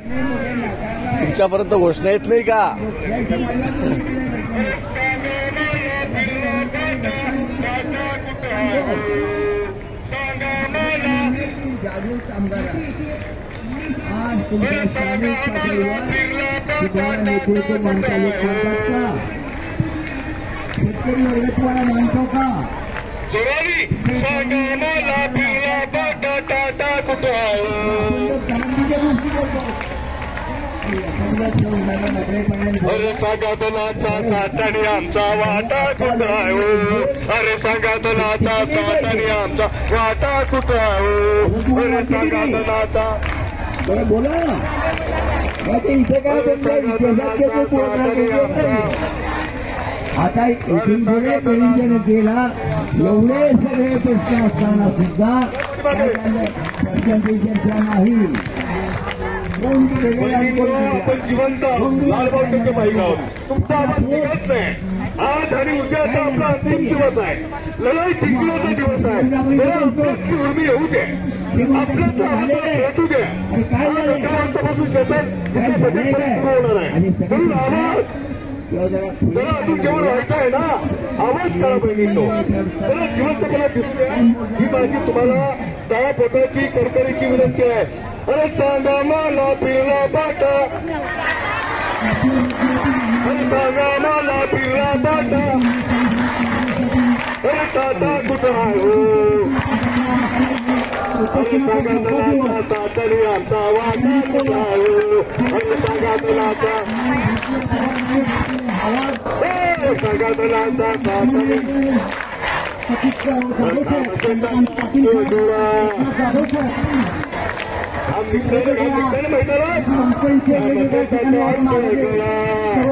तुमच्यापर्यंत घोषणा येत नाही का? आज तुमच्या शेतकरी वर्ग तुम्हाला मानतो का? जोराली सांगा मला फिरला बटाटा कुठं आहे? अरे सांगा तलाचा साठणी आमचा वाटा कुठं आहे? अरे सांगा तलाचा साठणी आमचा वाटा कुठं आहे? अरे सांगा तलाचा बोला ना इथे काय आता इथून पुढे जनतेला एवढे सगळे प्रश्न असताना सुद्धा प्रश्नांची चर्चा नाही. आपण जिवंत लालबावटीच्या पाहिगावर तुमचा आवाज निघत नाही. आज आणि उद्याचा आपला अंतिम दिवस आहे. लढाई जिंकण्याचा दिवस आहे. जरा आपल्याची उर्मी येऊ दे, आपल्याच्या आवाजाला पोहोचू दे. आज 11 वाजतापासून शासन तिथे बजेट सुरू होणार आहे. म्हणून आवाज जरा अजून जेवण व्हायचं आहे ना, आवाज करा बहिणींनो. जरा जिवंतपणा दिसते ही माझी तुम्हाला 10 पोटाची करकरीची विनंती आहे. अरे सांगा मला फिरला बाटा, अरे सांगा मला फिरला बाटा, अरे टाटा कुठं आहे? अरे सांगा तलाचा सातरी आमचा वाटा कुठं आहे? अरे सांगा तलाचा, अरे सांगा तलाचा सातरी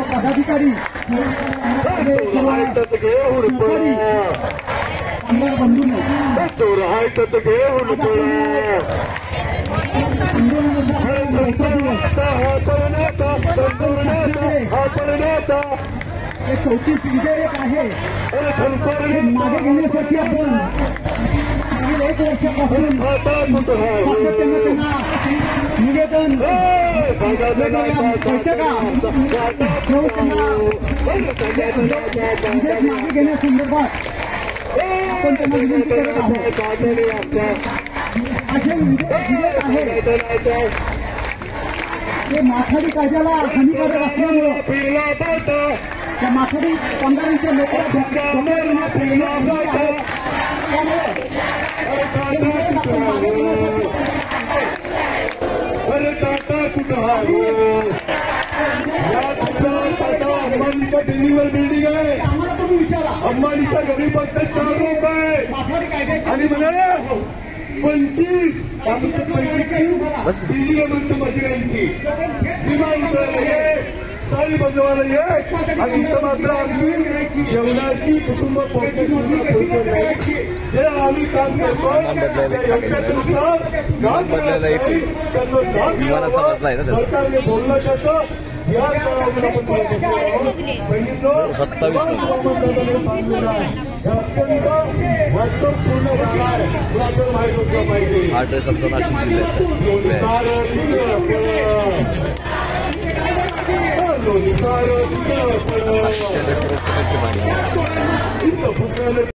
पदाधिकारी चोर आहे त्याच घेऊन हा करण्याचा 34 विधेयक आहे. मागे घेण्यासाठी आपण मागील 1 वर्षापासून निवेदन मागे घेण्यासंदर्भात आपण त्यांना विनंती करत आहोत. असे विधेयक आहे ते माथाडी कायद्याला हानिकारक असल्यामुळे त्या माथाडी कामगारांच्या लोकांना अंबानीच्या दिल्लीवर बिल्डिंग आहे. अंबानीच्या घरी फक्त 4 लोक आहे आणि म्हणे 25 दिल्ली म्हणतो मजुरांची विमान साडी बजवायला ये आणि इथं मात्र आमची जेवणाची कुटुंब पोहोचण्याची जे आम्ही काम करतो सरकारने बोललं त्याचं या काळातून आपण अत्यंत महत्वपूर्ण झाला आहे. आपल्याला माहीत असलं पाहिजे.